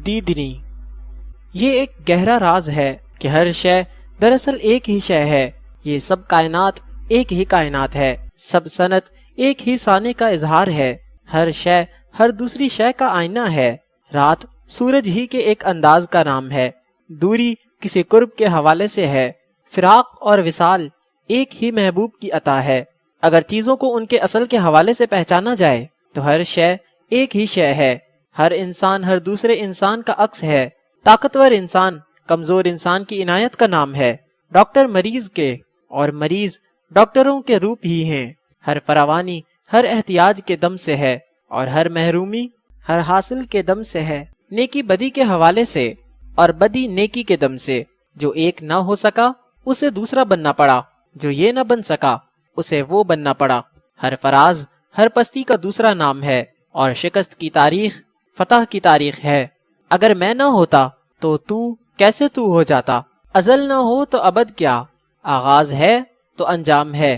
دیدنی۔ یہ ایک گہرا راز ہے کہ ہر شے دراصل ایک ہی شے ہے۔ یہ سب کائنات ایک ہی کائنات ہے، سب صنعت ایک ہی صانع کا اظہار ہے، ہر شے ہر دوسری شے کا آئینہ ہے۔ رات سورج ہی کے ایک انداز کا نام ہے، دوری کسی قرب کے حوالے سے ہے، فراق اور وصال ایک ہی محبوب کی عطا ہے۔ اگر چیزوں کو ان کے اصل کے حوالے سے پہچانا جائے تو ہر شے ایک ہی شے ہے، ہر انسان ہر دوسرے انسان کا عکس ہے۔ طاقتور انسان کمزور انسان کی عنایت کا نام ہے، ڈاکٹر مریض کے اور مریض ڈاکٹروں کے روپ ہی ہیں۔ ہر فراوانی ہر احتیاج کے دم سے ہے اور ہر محرومی ہر حاصل کے دم سے ہے۔ نیکی بدی کے حوالے سے اور بدی نیکی کے دم سے، جو ایک نہ ہو سکا اسے دوسرا بننا پڑا، جو یہ نہ بن سکا اسے وہ بننا پڑا۔ ہر فراز ہر پستی کا دوسرا نام ہے اور شکست کی تاریخ فتح کی تاریخ ہے۔ اگر میں نہ ہوتا تو کیسے تو ہو جاتا، ازل نہ ہو تو ابد کیا، آغاز ہے تو انجام ہے،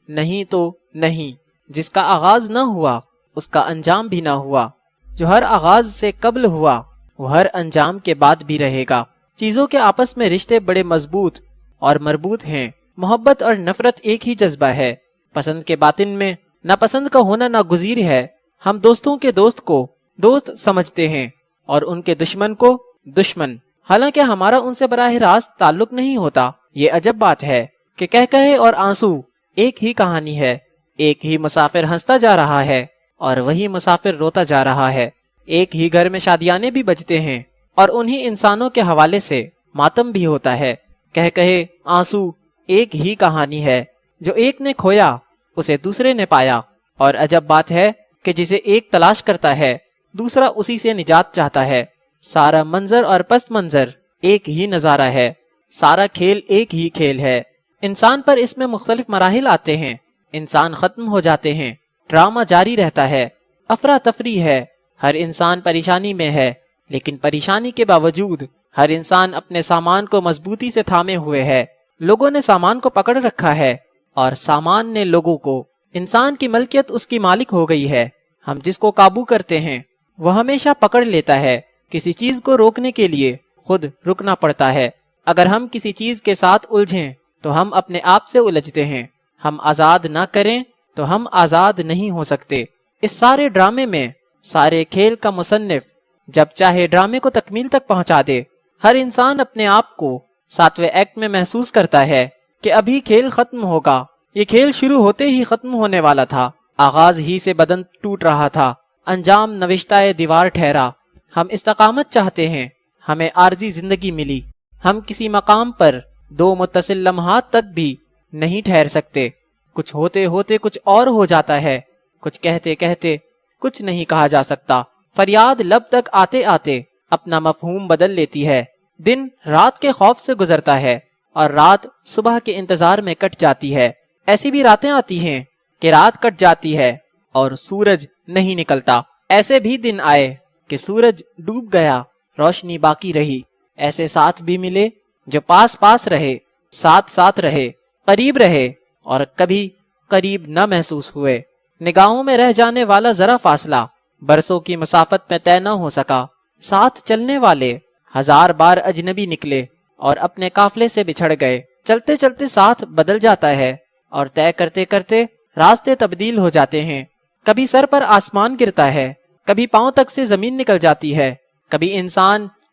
نہیں تو نہیں۔ جس کا آغاز نہ ہوا اس کا انجام بھی نہ ہوا، جو ہر آغاز سے قبل ہوا وہ ہر انجام کے بعد بھی رہے گا۔ چیزوں کے آپس میں رشتے بڑے مضبوط اور مربوط ہیں، محبت اور نفرت ایک ہی جذبہ ہے، پسند کے باطن میں ناپسند کا ہونا ناگزیر ہے۔ ہم دوستوں کے دوست کو دوست سمجھتے ہیں اور ان کے دشمن کو دشمن، حالانکہ ہمارا ان سے براہ راست تعلق نہیں ہوتا۔ یہ عجب بات ہے کہ کہے اور آنسو ایک ہی کہانی ہے، ایک ہی مسافر ہنستا جا رہا ہے اور وہی مسافر روتا جا رہا ہے، ایک ہی گھر میں شادیانے بھی بجتے ہیں اور انہی انسانوں کے حوالے سے ماتم بھی ہوتا ہے۔ کہے آنسو ایک ہی کہانی ہے، جو ایک نے کھویا اسے دوسرے نے پایا، اور عجب بات ہے کہ جسے ایک تلاش کرتا ہے دوسرا اسی سے نجات چاہتا ہے۔ سارا منظر اور پست منظر ایک ہی نظارہ ہے، سارا کھیل ایک ہی کھیل ہے۔ انسان پر اس میں مختلف مراحل آتے ہیں، انسان ختم ہو جاتے ہیں، ڈرامہ جاری رہتا ہے، افراتفری ہے، ہر انسان پریشانی میں ہے، لیکن پریشانی کے باوجود ہر انسان اپنے سامان کو مضبوطی سے تھامے ہوئے ہے۔ لوگوں نے سامان کو پکڑ رکھا ہے اور سامان نے لوگوں کو۔ انسان کی ملکیت اس کی مالک ہو گئی ہے، ہم جس کو قابو کرتے ہیں وہ ہمیشہ پکڑ لیتا ہے۔ کسی چیز کو روکنے کے لیے خود رکنا پڑتا ہے۔ اگر ہم کسی چیز کے ساتھ الجھیں تو ہم اپنے آپ سے الجھتے ہیں، ہم آزاد نہ کریں تو ہم آزاد نہیں ہو سکتے۔ اس سارے ڈرامے میں سارے کھیل کا مصنف جب چاہے ڈرامے کو تکمیل تک پہنچا دے۔ ہر انسان اپنے آپ کو 7ویں ایکٹ میں محسوس کرتا ہے کہ ابھی کھیل ختم ہوگا، یہ کھیل شروع ہوتے ہی ختم ہونے والا تھا، آغاز ہی سے بدن ٹوٹ رہا تھا، انجام نوشتہ دیوار ٹھہرا۔ ہم استقامت چاہتے ہیں، ہمیں عارضی زندگی ملی، ہم کسی مقام پر 2 متصل لمحات تک بھی نہیں ٹھہر سکتے، کچھ ہوتے ہوتے کچھ اور ہو جاتا ہے، کچھ کہتے کہتے کچھ نہیں کہا جا سکتا، فریاد لب تک آتے آتے اپنا مفہوم بدل لیتی ہے، دن رات کے خوف سے گزرتا ہے اور رات صبح کے انتظار میں کٹ جاتی ہے۔ ایسی بھی راتیں آتی ہیں کہ رات کٹ جاتی ہے اور سورج نہیں نکلتا، ایسے بھی دن آئے کہ سورج ڈوب گیا، روشنی باقی رہی۔ ایسے ساتھ بھی ملے جو پاس پاس رہے، ساتھ ساتھ رہے، قریب رہے اور کبھی قریب نہ محسوس ہوئے۔ نگاہوں میں رہ جانے والا ذرا فاصلہ برسوں کی مسافت میں طے نہ ہو سکا۔ ساتھ چلنے والے 1000 بار اجنبی نکلے اور اپنے قافلے سے بچھڑ گئے۔ چلتے چلتے ساتھ بدل جاتا ہے اور طے کرتے کرتے راستے تبدیل ہو جاتے ہیں۔ کبھی سر پر آسمان گرتا ہے، کبھی پاؤں تک سے زمین نکل جاتی ہے، کبھی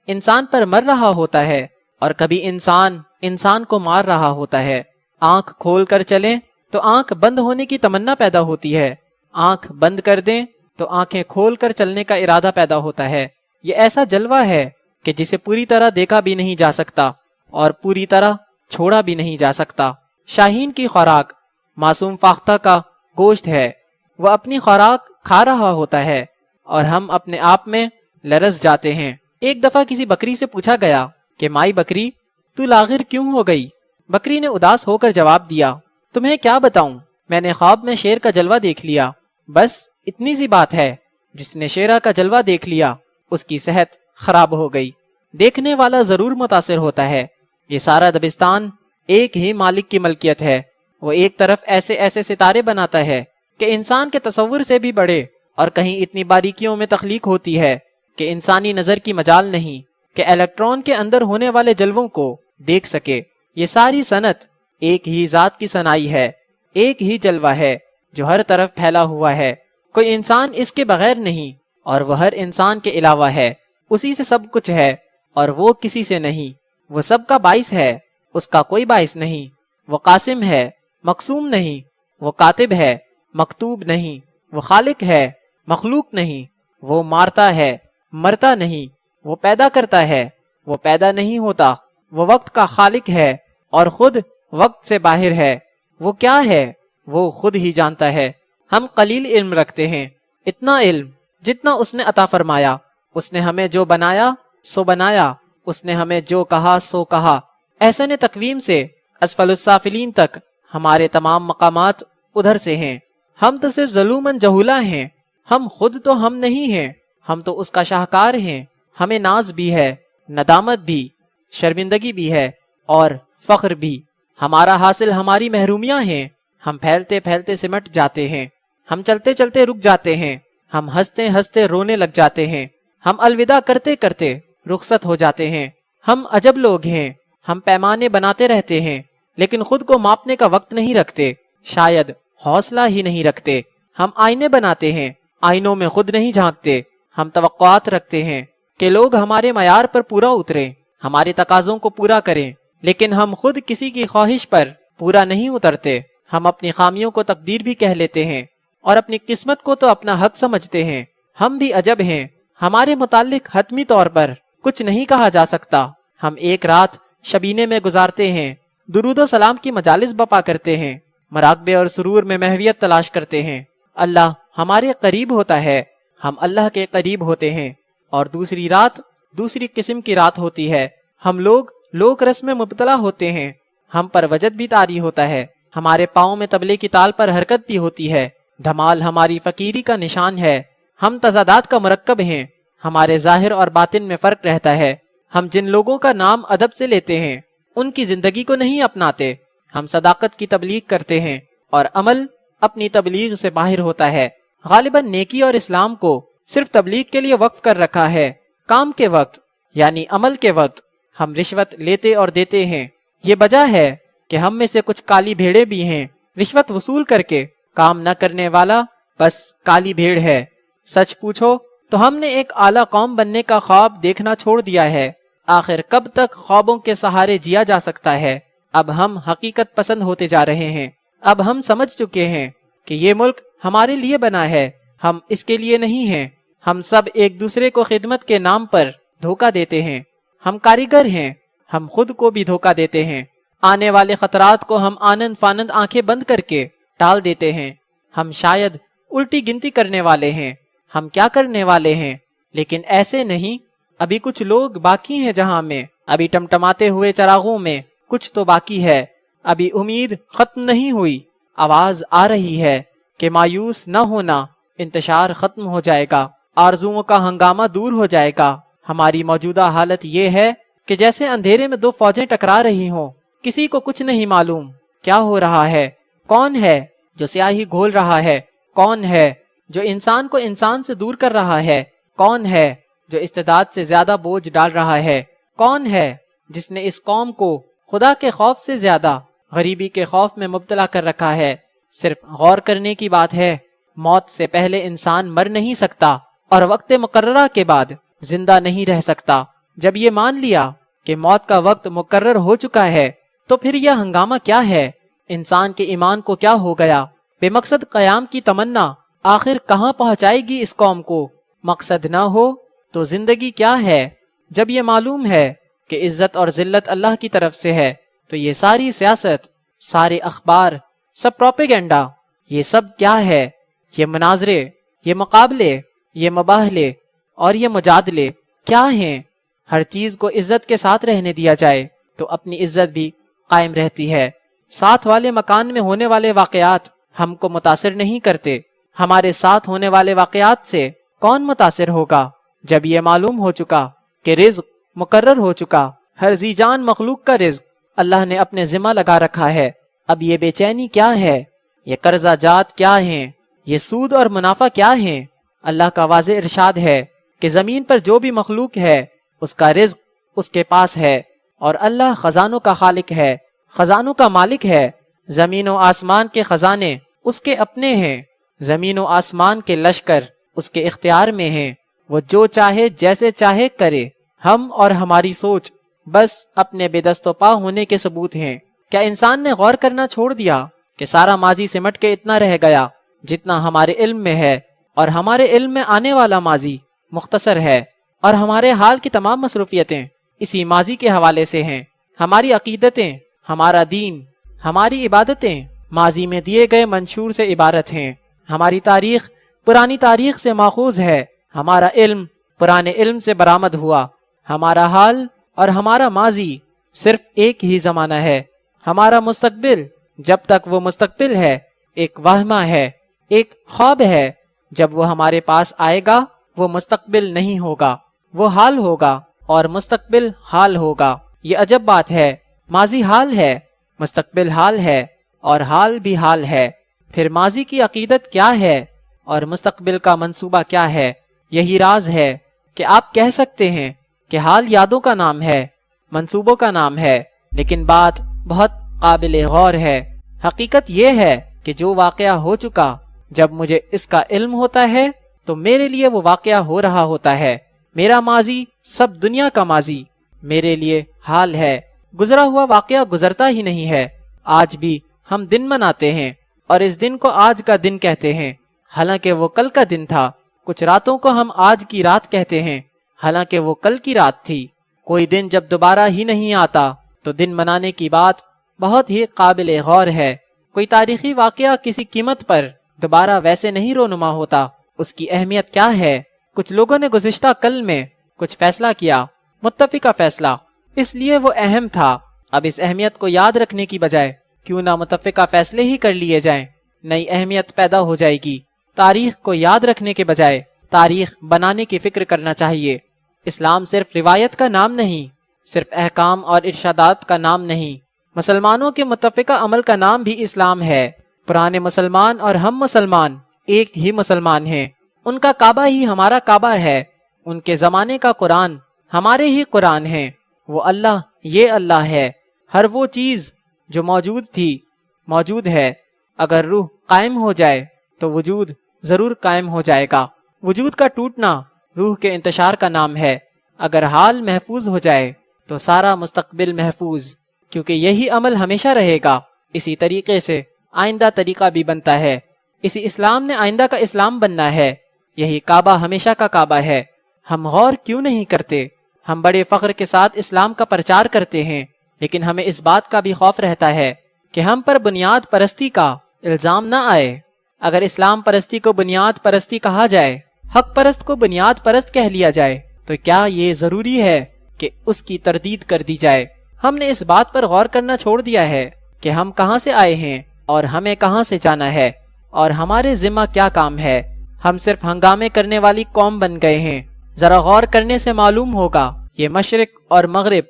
انسان پر مر رہا ہوتا ہے اور کبھی انسان کو مار رہا ہوتا ہے۔ آنکھ کھول کر چلیں تو آنکھ بند ہونے کی تمنا پیدا ہوتی ہے، آنکھ بند کر دیں تو آنکھیں کھول کر چلنے کا ارادہ پیدا ہوتا ہے۔ یہ ایسا جلوہ ہے کہ جسے پوری طرح دیکھا بھی نہیں جا سکتا اور پوری طرح چھوڑا بھی نہیں جا سکتا۔ شاہین کی خوراک معصوم فاختہ کا گوشت ہے، وہ اپنی خوراک کھا رہا ہوتا ہے اور ہم اپنے آپ میں لرز جاتے ہیں۔ ایک دفعہ کسی بکری سے پوچھا گیا کہ مائی بکری تو لاغر کیوں ہو گئی؟ بکری نے اداس ہو کر جواب دیا، تمہیں کیا بتاؤں، میں نے خواب میں شیر کا جلوہ دیکھ لیا، بس اتنی سی بات ہے۔ جس نے شیرا کا جلوہ دیکھ لیا اس کی صحت خراب ہو گئی۔ دیکھنے والا ضرور متاثر ہوتا ہے۔ یہ سارا دبستان ایک ہی مالک کی ملکیت ہے، وہ ایک طرف ایسے ایسے ستارے بناتا ہے کہ انسان کے تصور سے بھی بڑے، اور کہیں اتنی باریکیوں میں تخلیق ہوتی ہے کہ انسانی نظر کی مجال نہیں کہ الیکٹران کے اندر ہونے والے جلووں کو دیکھ سکے۔ یہ ساری صنعت ایک ہی ذات کی صنائی ہے، ایک ہی جلوہ ہے جو ہر طرف پھیلا ہوا ہے، کوئی انسان اس کے بغیر نہیں، اور وہ ہر انسان کے علاوہ ہے، اسی سے سب کچھ ہے اور وہ کسی سے نہیں، وہ سب کا باعث ہے، اس کا کوئی باعث نہیں، وہ قاسم ہے، مقسوم نہیں، وہ کاتب ہے، مکتوب نہیں، وہ خالق ہے، مخلوق نہیں، وہ مارتا ہے، مرتا نہیں، وہ پیدا کرتا ہے، وہ پیدا نہیں ہوتا، وہ وقت کا خالق ہے اور خود وقت سے باہر ہے۔ وہ کیا ہے وہ خود ہی جانتا ہے۔ ہم قلیل علم رکھتے ہیں، اتنا علم جتنا اس نے عطا فرمایا۔ اس نے ہمیں جو بنایا سو بنایا، اس نے ہمیں جو کہا سو کہا۔ احسن تقویم سے اسفل السافلین تک ہمارے تمام مقامات ادھر سے ہیں۔ ہم تو صرف ظلوماً جہولا ہیں، ہم خود تو ہم نہیں ہیں، ہم تو اس کا شاہکار ہیں۔ ہمیں ناز بھی ہے، ندامت بھی، شرمندگی بھی ہے اور فخر بھی۔ ہمارا حاصل ہماری محرومیاں ہیں۔ ہم پھیلتے پھیلتے سمٹ جاتے ہیں، ہم چلتے چلتے رک جاتے ہیں، ہم ہنستے ہنستے رونے لگ جاتے ہیں، ہم الوداع کرتے کرتے رخصت ہو جاتے ہیں۔ ہم عجب لوگ ہیں، ہم پیمانے بناتے رہتے ہیں لیکن خود کو ماپنے کا وقت نہیں رکھتے، شاید حوصلہ ہی نہیں رکھتے۔ ہم آئینے بناتے ہیں، آئینوں میں خود نہیں جھانکتے۔ ہم توقعات رکھتے ہیں کہ لوگ ہمارے معیار پر پورا اتریں، ہمارے تقاضوں کو پورا کریں، لیکن ہم خود کسی کی خواہش پر پورا نہیں اترتے۔ ہم اپنی خامیوں کو تقدیر بھی کہہ لیتے ہیں اور اپنی قسمت کو تو اپنا حق سمجھتے ہیں۔ ہم بھی عجب ہیں، ہمارے متعلق حتمی طور پر کچھ نہیں کہا جا سکتا۔ ہم ایک رات شبینے میں گزارتے ہیں، درود و سلام کی مجالس بپا کرتے ہیں، مراقبے اور سرور میں محویت تلاش کرتے ہیں۔ اللہ ہمارے قریب ہوتا ہے، ہم اللہ کے قریب ہوتے ہیں، اور دوسری رات دوسری قسم کی رات ہوتی ہے۔ ہم لوگ رسم میں مبتلا ہوتے ہیں، ہم پر وجد بھی طاری ہوتا ہے، ہمارے پاؤں میں طبلے کی تال پر حرکت بھی ہوتی ہے۔ دھمال ہماری فقیری کا نشان ہے۔ ہم تضادات کا مرکب ہیں، ہمارے ظاہر اور باطن میں فرق رہتا ہے۔ ہم جن لوگوں کا نام ادب سے لیتے ہیں ان کی زندگی کو نہیں اپناتے۔ ہم صداقت کی تبلیغ کرتے ہیں اور عمل اپنی تبلیغ سے باہر ہوتا ہے۔ غالباً نیکی اور اسلام کو صرف تبلیغ کے لیے وقف کر رکھا ہے، کام کے وقت یعنی عمل کے وقت ہم رشوت لیتے اور دیتے ہیں۔ یہ وجہ ہے کہ ہم میں سے کچھ کالی بھیڑیں بھی ہیں، رشوت وصول کر کے کام نہ کرنے والا بس کالی بھیڑ ہے۔ سچ پوچھو تو ہم نے ایک اعلیٰ قوم بننے کا خواب دیکھنا چھوڑ دیا ہے۔ آخر کب تک خوابوں کے سہارے جیا جا سکتا ہے؟ اب ہم حقیقت پسند ہوتے جا رہے ہیں۔ اب ہم سمجھ چکے ہیں کہ یہ ملک ہمارے لیے بنا ہے، ہم اس کے لیے نہیں ہیں۔ ہم سب ایک دوسرے کو خدمت کے نام پر دھوکہ دیتے ہیں۔ ہم کاریگر ہیں، ہم خود کو بھی دھوکہ دیتے ہیں۔ آنے والے خطرات کو ہم آنند فانند آنکھیں بند کر کے ٹال دیتے ہیں۔ ہم شاید الٹی گنتی کرنے والے ہیں، ہم کیا کرنے والے ہیں، لیکن ایسے نہیں۔ ابھی کچھ لوگ باقی ہیں جہاں میں، ابھی ٹمٹماتے ہوئے چراغوں میں کچھ تو باقی ہے۔ ابھی امید ختم نہیں ہوئی، آواز آ رہی ہے کہ مایوس نہ ہونا، انتشار ختم ہو جائے گا، آرزوؤں کا ہنگامہ دور ہو جائے گا۔ ہماری موجودہ حالت یہ ہے کہ جیسے اندھیرے میں دو فوجیں ٹکرا رہی ہوں، کسی کو کچھ نہیں معلوم کیا ہو رہا ہے، کون ہے جو سیاہی گھول رہا ہے، کون ہے جو انسان کو انسان سے دور کر رہا ہے، کون ہے جو استعداد سے زیادہ بوجھ ڈال رہا ہے، کون ہے جس نے اس قوم کو خدا کے خوف سے زیادہ غریبی کے خوف میں مبتلا کر رکھا ہے۔ صرف غور کرنے کی بات ہے، موت سے پہلے انسان مر نہیں سکتا اور وقت مقررہ کے بعد زندہ نہیں رہ سکتا۔ جب یہ مان لیا کہ موت کا وقت مقرر ہو چکا ہے تو پھر یہ ہنگامہ کیا ہے؟ انسان کے ایمان کو کیا ہو گیا؟ بے مقصد قیام کی تمنا آخر کہاں پہنچائے گی اس قوم کو؟ مقصد نہ ہو تو زندگی کیا ہے؟ جب یہ معلوم ہے کہ عزت اور ذلت اللہ کی طرف سے ہے تو یہ ساری سیاست، سارے اخبار، سب پروپیگنڈا، یہ سب کیا ہے؟ یہ مناظرے، یہ مقابلے، یہ مباہلے اور یہ مجادلے کیا ہیں؟ ہر چیز کو عزت کے ساتھ رہنے دیا جائے تو اپنی عزت بھی قائم رہتی ہے۔ ساتھ والے مکان میں ہونے والے واقعات ہم کو متاثر نہیں کرتے، ہمارے ساتھ ہونے والے واقعات سے کون متاثر ہوگا؟ جب یہ معلوم ہو چکا کہ رزق مقرر ہو چکا، ہر ذی جان مخلوق کا رزق اللہ نے اپنے ذمہ لگا رکھا ہے، اب یہ بے چینی کیا ہے؟ یہ قرضہ جات کیا ہیں؟ یہ سود اور منافع کیا ہیں؟ اللہ کا واضح ارشاد ہے کہ زمین پر جو بھی مخلوق ہے اس کا رزق اس کے پاس ہے، اور اللہ خزانوں کا خالق ہے، خزانوں کا مالک ہے۔ زمین و آسمان کے خزانے اس کے اپنے ہیں، زمین و آسمان کے لشکر اس کے اختیار میں ہیں، وہ جو چاہے جیسے چاہے کرے۔ ہم اور ہماری سوچ بس اپنے بے دست و پا ہونے کے ثبوت ہیں۔ کیا انسان نے غور کرنا چھوڑ دیا کہ سارا ماضی سمٹ کے اتنا رہ گیا جتنا ہمارے علم میں ہے، اور ہمارے علم میں آنے والا ماضی مختصر ہے، اور ہمارے حال کی تمام مصروفیتیں اسی ماضی کے حوالے سے ہیں۔ ہماری عقیدتیں، ہمارا دین، ہماری عبادتیں ماضی میں دیے گئے منشور سے عبارت ہیں۔ ہماری تاریخ پرانی تاریخ سے ماخوذ ہے، ہمارا علم پرانے علم سے برآمد ہوا۔ ہمارا حال اور ہمارا ماضی صرف ایک ہی زمانہ ہے۔ ہمارا مستقبل جب تک وہ مستقبل ہے ایک وہمہ ہے، ایک خواب ہے۔ جب وہ ہمارے پاس آئے گا وہ مستقبل نہیں ہوگا، وہ حال ہوگا، اور مستقبل حال ہوگا۔ یہ عجب بات ہے، ماضی حال ہے، مستقبل حال ہے، اور حال بھی حال ہے۔ پھر ماضی کی عقیدت کیا ہے اور مستقبل کا منصوبہ کیا ہے؟ یہی راز ہے کہ آپ کہہ سکتے ہیں کہ حال یادوں کا نام ہے، منصوبوں کا نام ہے، لیکن بات بہت قابل غور ہے۔ حقیقت یہ ہے کہ جو واقعہ ہو چکا، جب مجھے اس کا علم ہوتا ہے تو میرے لیے وہ واقعہ ہو رہا ہوتا ہے۔ میرا ماضی سب دنیا کا ماضی میرے لیے حال ہے۔ گزرا ہوا واقعہ گزرتا ہی نہیں ہے۔ آج بھی ہم دن مناتے ہیں اور اس دن کو آج کا دن کہتے ہیں، حالانکہ وہ کل کا دن تھا۔ کچھ راتوں کو ہم آج کی رات کہتے ہیں، حالانکہ وہ کل کی رات تھی۔ کوئی دن جب دوبارہ ہی نہیں آتا تو دن منانے کی بات بہت ہی قابل غور ہے۔ کوئی تاریخی واقعہ کسی قیمت پر دوبارہ ویسے نہیں رونما ہوتا۔ اس کی اہمیت کیا ہے؟ کچھ لوگوں نے گزشتہ کل میں کچھ فیصلہ کیا، متفقہ فیصلہ، اس لیے وہ اہم تھا۔ اب اس اہمیت کو یاد رکھنے کی بجائے کیوں نہ متفقہ فیصلے ہی کر لیے جائیں، نئی اہمیت پیدا ہو جائے گی۔ تاریخ کو یاد رکھنے کے بجائے تاریخ بنانے کی فکر کرنا چاہیے۔ اسلام صرف روایت کا نام نہیں، صرف احکام اور ارشادات کا نام نہیں، مسلمانوں کے متفقہ عمل کا نام بھی اسلام ہے۔ پرانے مسلمان اور ہم مسلمان ایک ہی مسلمان ہیں۔ ان کا کعبہ ہی ہمارا کعبہ ہے، ان کے زمانے کا قرآن ہمارے ہی قرآن ہیں۔ وہ اللہ یہ اللہ ہے۔ ہر وہ چیز جو موجود تھی موجود ہے۔ اگر روح قائم ہو جائے تو وجود ضرور قائم ہو جائے گا۔ وجود کا ٹوٹنا روح کے انتشار کا نام ہے۔ اگر حال محفوظ ہو جائے تو سارا مستقبل محفوظ، کیونکہ یہی عمل ہمیشہ رہے گا۔ اسی طریقے سے آئندہ طریقہ بھی بنتا ہے۔ اسی اسلام نے آئندہ کا اسلام بننا ہے۔ یہی کعبہ ہمیشہ کا کعبہ ہے۔ ہم غور کیوں نہیں کرتے؟ ہم بڑے فخر کے ساتھ اسلام کا پرچار کرتے ہیں، لیکن ہمیں اس بات کا بھی خوف رہتا ہے کہ ہم پر بنیاد پرستی کا الزام نہ آئے۔ اگر اسلام پرستی کو بنیاد پرستی کہا جائے، حق پرست کو بنیاد پرست کہہ لیا جائے، تو کیا یہ ضروری ہے کہ اس کی تردید کر دی جائے؟ ہم نے اس بات پر غور کرنا چھوڑ دیا ہے کہ ہم کہاں سے آئے ہیں اور ہمیں کہاں سے جانا ہے، اور ہمارے ذمہ کیا کام ہے۔ ہم صرف ہنگامے کرنے والی قوم بن گئے ہیں۔ ذرا غور کرنے سے معلوم ہوگا یہ مشرق اور مغرب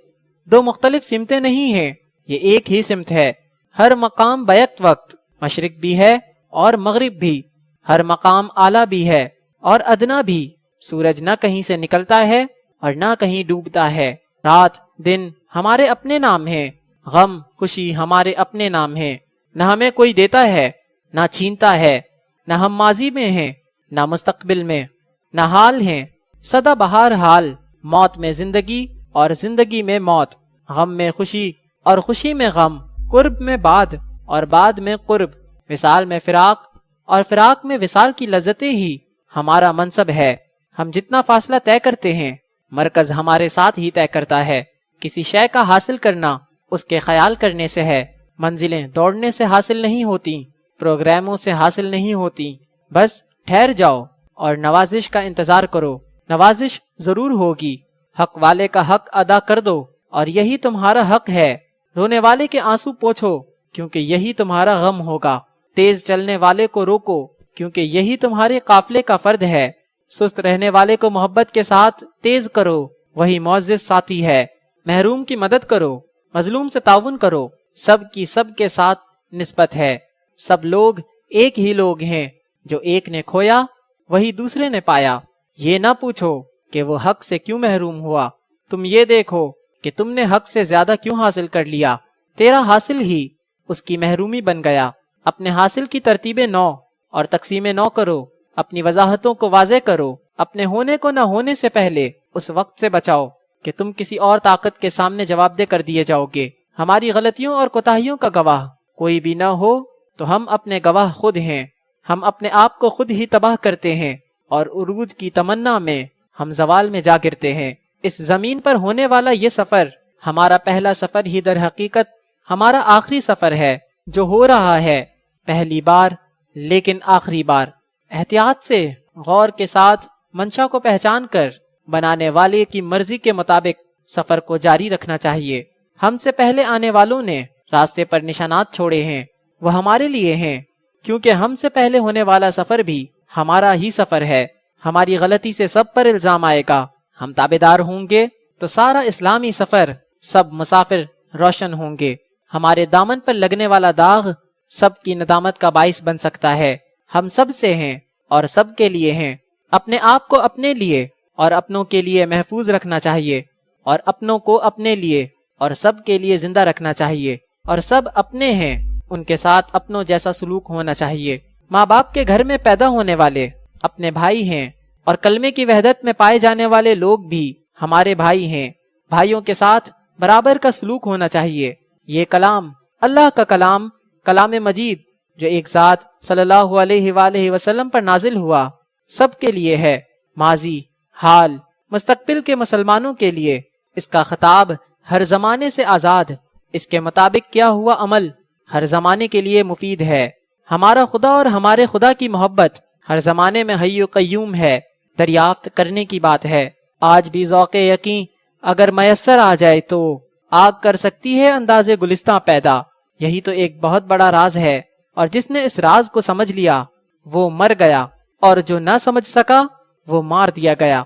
دو مختلف سمتیں نہیں ہیں، یہ ایک ہی سمت ہے۔ ہر مقام بیک وقت مشرق بھی ہے اور مغرب بھی، ہر مقام اعلیٰ بھی ہے اور ادنا بھی۔ سورج نہ کہیں سے نکلتا ہے اور نہ کہیں ڈوبتا ہے۔ رات دن ہمارے اپنے نام ہیں، غم خوشی ہمارے اپنے نام ہیں۔ نہ ہمیں کوئی دیتا ہے نہ چھینتا ہے، نہ ہم ماضی میں ہیں نہ مستقبل میں، نہ حال ہیں سدا بہار حال۔ موت میں زندگی اور زندگی میں موت، غم میں خوشی اور خوشی میں غم، قرب میں بعد اور بعد میں قرب، وصال میں فراق اور فراق میں وصال کی لذتیں ہی ہمارا منصب ہے۔ ہم جتنا فاصلہ طے کرتے ہیں مرکز ہمارے ساتھ ہی طے کرتا ہے۔ کسی شے کا حاصل کرنا اس کے خیال کرنے سے ہے۔ منزلیں دوڑنے سے حاصل نہیں ہوتی، پروگراموں سے حاصل نہیں ہوتی۔ بس ٹھہر جاؤ اور نوازش کا انتظار کرو، نوازش ضرور ہوگی۔ حق والے کا حق ادا کر دو اور یہی تمہارا حق ہے۔ رونے والے کے آنسو پوچھو کیونکہ یہی تمہارا غم ہوگا۔ تیز چلنے والے کو روکو کیونکہ یہی تمہارے قافلے کا فرد ہے۔ سست رہنے والے کو محبت کے ساتھ تیز کرو، وہی معزز ساتھی ہے۔ محروم کی مدد کرو، مظلوم سے تعاون کرو، سب کی سب کے ساتھ نسبت ہے۔ سب لوگ ایک ہی لوگ ہیں، جو ایک نے کھویا وہی دوسرے نے پایا۔ یہ نہ پوچھو کہ وہ حق سے کیوں محروم ہوا، تم یہ دیکھو کہ تم نے حق سے زیادہ کیوں حاصل کر لیا، تیرا حاصل ہی اس کی محرومی بن گیا۔ اپنے حاصل کی ترتیبیں 9 اور تقسیم 9 کرو، اپنی وضاحتوں کو واضح کرو، اپنے ہونے کو نہ ہونے سے پہلے اس وقت سے بچاؤ کہ تم کسی اور طاقت کے سامنے جواب دہ کر دیے جاؤ گے۔ ہماری غلطیوں اور کوتاہیوں کا گواہ کوئی بھی نہ ہو تو ہم اپنے گواہ خود ہیں۔ ہم اپنے آپ کو خود ہی تباہ کرتے ہیں اور عروج کی تمنا میں ہم زوال میں جا گرتے ہیں۔ اس زمین پر ہونے والا یہ سفر ہمارا پہلا سفر ہی در حقیقت ہمارا آخری سفر ہے جو ہو رہا ہے، پہلی بار لیکن آخری بار۔ احتیاط سے، غور کے ساتھ، منشا کو پہچان کر بنانے والے کی مرضی کے مطابق سفر کو جاری رکھنا چاہیے۔ ہم سے پہلے آنے والوں نے راستے پر نشانات چھوڑے ہیں، وہ ہمارے لیے ہیں، کیونکہ ہم سے پہلے ہونے والا سفر بھی ہمارا ہی سفر ہے۔ ہماری غلطی سے سب پر الزام آئے گا، ہم تابعدار ہوں گے تو سارا اسلامی سفر، سب مسافر روشن ہوں گے۔ ہمارے دامن پر لگنے والا داغ سب کی ندامت کا باعث بن سکتا ہے۔ ہم سب سے ہیں اور سب کے لیے ہیں۔ اپنے آپ کو اپنے لیے اور اپنوں کے لیے محفوظ رکھنا چاہیے، اور اپنوں کو اپنے لیے اور سب کے لیے زندہ رکھنا چاہیے، اور سب اپنے ہیں، ان کے ساتھ اپنوں جیسا سلوک ہونا چاہیے۔ ماں باپ کے گھر میں پیدا ہونے والے اپنے بھائی ہیں، اور کلمے کی وحدت میں پائے جانے والے لوگ بھی ہمارے بھائی ہیں۔ بھائیوں کے ساتھ برابر کا سلوک ہونا چاہیے۔ یہ کلام اللہ کا کلام، کلام مجید، جو ایک ذات صلی اللہ علیہ وآلہ وسلم پر نازل ہوا، سب کے لیے ہے، ماضی، حال، مستقبل کے مسلمانوں کے لیے۔ اس کا خطاب ہر زمانے سے آزاد، اس کے مطابق کیا ہوا عمل ہر زمانے کے لیے مفید ہے۔ ہمارا خدا اور ہمارے خدا کی محبت ہر زمانے میں حی و قیوم ہے، دریافت کرنے کی بات ہے۔ آج بھی ذوق یقین اگر میسر آ جائے تو آگ کر سکتی ہے انداز گلستاں پیدا۔ یہی تو ایک بہت بڑا راز ہے، اور جس نے اس راز کو سمجھ لیا وہ مر گیا، اور جو نہ سمجھ سکا وہ مار دیا گیا۔